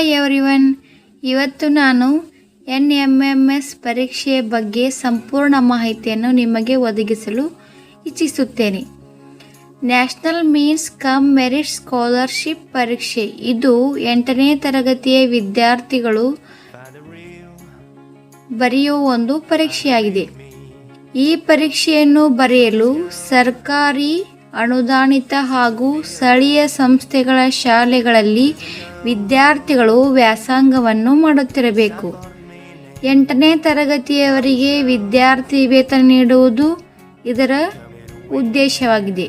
Hi everyone, ಇವತ್ತು ನಾನು NMMS ಪರೀಕ್ಷೆಯ ಬಗ್ಗೆ ಸಂಪೂರ್ಣ ಮಾಹಿತಿಯನ್ನು ನಿಮಗೆ ಒದಗಿಸಲು ಇಚ್ಛಿಸುತ್ತೇನೆ. National means come merit scholarship ಪರೀಕ್ಷೆ ಇದು 8ನೇ ತರಗತಿಯ ವಿದ್ಯಾರ್ಥಿಗಳು ಬರೆಯುವ ಒಂದು ಪರೀಕ್ಷೆಯಾಗಿದೆ. ಈ ಪರೀಕ್ಷೆಯನ್ನು ಬರೆಯಲು ಸರ್ಕಾರಿ ಅನುದಾನಿತ ಹಾಗೂ ಸ್ಥಳೀಯ ಸಂಸ್ಥೆಗಳ ಶಾಲೆಗಳಲ್ಲಿ ವಿದ್ಯಾರ್ಥಿಗಳು ವ್ಯಾಸಂಗವನ್ನು ಮಾಡುತ್ತಿರಬೇಕು. 8ನೇ ತರಗತಿಯವರಿಗೆ ವಿದ್ಯಾರ್ಥಿ ವೇತನ ನೀಡುವುದು ಇದರ ಉದ್ದೇಶವಾಗಿದೆ.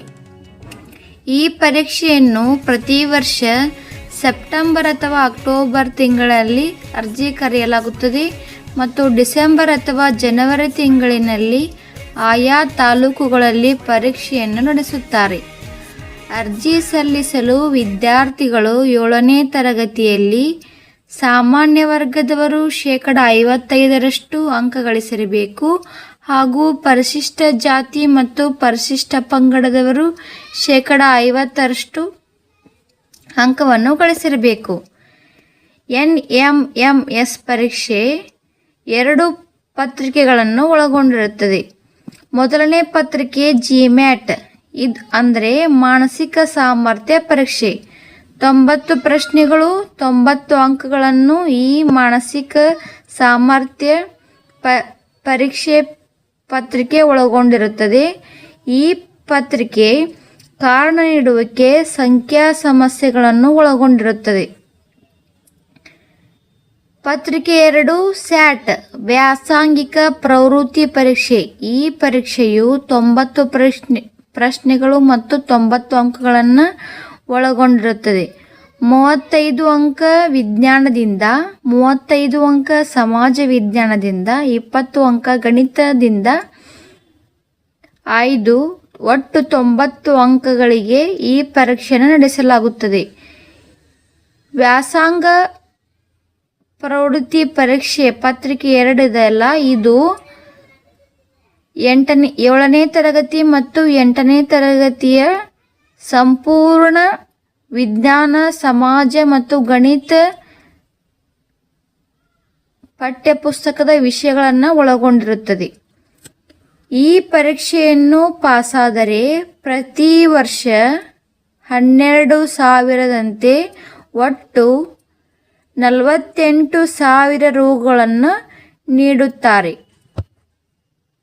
ಈ ಪರೀಕ್ಷೆಯನ್ನು ಪ್ರತಿ ವರ್ಷ ಸೆಪ್ಟೆಂಬರ್ ಅಥವಾ ಅಕ್ಟೋಬರ್ ತಿಂಗಳಲ್ಲಿ ಅರ್ಜಿ ಕರೆಯಲಾಗುತ್ತದೆ ಮತ್ತು ಡಿಸೆಂಬರ್ ಅಥವಾ ಜನವರಿ ತಿಂಗಳಿನಲ್ಲಿ ಆಯಾ ತಾಲೂಕುಗಳಲ್ಲಿ ಪರೀಕ್ಷೆಯನ್ನು ನಡೆಸುತ್ತಾರೆ. ಅರ್ಜಿ ಸಲ್ಲಿಸಲು ವಿದ್ಯಾರ್ಥಿಗಳು 7ನೇ ತರಗತಿಯಲ್ಲಿ ಸಾಮಾನ್ಯ ವರ್ಗದವರು 55% ಅಂಕ ಗಳಿಸಿರಬೇಕು ಹಾಗೂ ಪರಿಶಿಷ್ಟ ಜಾತಿ ಮತ್ತು ಪರಿಶಿಷ್ಟ ಪಂಗಡದವರು 50% ಅಂಕವನ್ನು ಗಳಿಸಿರಬೇಕು. NMMS ಪರೀಕ್ಷೆ 2 ಪತ್ರಿಕೆಗಳನ್ನು ಒಳಗೊಂಡಿರುತ್ತದೆ. ಮೊದಲನೇ ಪತ್ರಿಕೆ GMAT, ಇದು ಅಂದರೆ ಮಾನಸಿಕ ಸಾಮರ್ಥ್ಯ ಪರೀಕ್ಷೆ. 90 ಪ್ರಶ್ನೆಗಳು 90 ಅಂಕಗಳನ್ನು ಈ ಮಾನಸಿಕ ಸಾಮರ್ಥ್ಯ ಪರೀಕ್ಷೆ ಪತ್ರಿಕೆ ಒಳಗೊಂಡಿರುತ್ತದೆ. ಈ ಪತ್ರಿಕೆ ಕಾರಣ ನೀಡುವಿಕೆ ಸಂಖ್ಯಾ ಸಮಸ್ಯೆಗಳನ್ನು ಒಳಗೊಂಡಿರುತ್ತದೆ. ಪತ್ರಿಕೆ 2 SAT ವ್ಯಾಸಂಗಿಕ ಪ್ರವೃತ್ತಿ ಪರೀಕ್ಷೆ. ಈ ಪರೀಕ್ಷೆಯು 90 ಪ್ರಶ್ನೆಗಳು ಮತ್ತು 90 ಅಂಕಗಳನ್ನು ಒಳಗೊಂಡಿರುತ್ತದೆ. 35 ಅಂಕ ವಿಜ್ಞಾನದಿಂದ, 35 ಅಂಕ ಸಮಾಜ ವಿಜ್ಞಾನದಿಂದ, 20 ಅಂಕ ಗಣಿತದಿಂದ 5 ಒಟ್ಟು 90 ಅಂಕಗಳಿಗೆ ಈ ಪರೀಕ್ಷೆಯನ್ನು ನಡೆಸಲಾಗುತ್ತದೆ. ವ್ಯಾಸಂಗ ಪ್ರವೃತ್ತಿ ಪರೀಕ್ಷೆ ಪತ್ರಿಕೆ 2 ಇದೆಯಲ್ಲ, ಇದು 7ನೇ ತರಗತಿ ಮತ್ತು 8ನೇ ತರಗತಿಯ ಸಂಪೂರ್ಣ ವಿಜ್ಞಾನ, ಸಮಾಜ ಮತ್ತು ಗಣಿತ ಪಠ್ಯಪುಸ್ತಕದ ವಿಷಯಗಳನ್ನು ಒಳಗೊಂಡಿರುತ್ತದೆ. ಈ ಪರೀಕ್ಷೆಯನ್ನು ಪಾಸಾದರೆ ಪ್ರತಿ ವರ್ಷ 12,000ದಂತೆ ಒಟ್ಟು 48,000 ರುಗಳನ್ನು ನೀಡುತ್ತಾರೆ.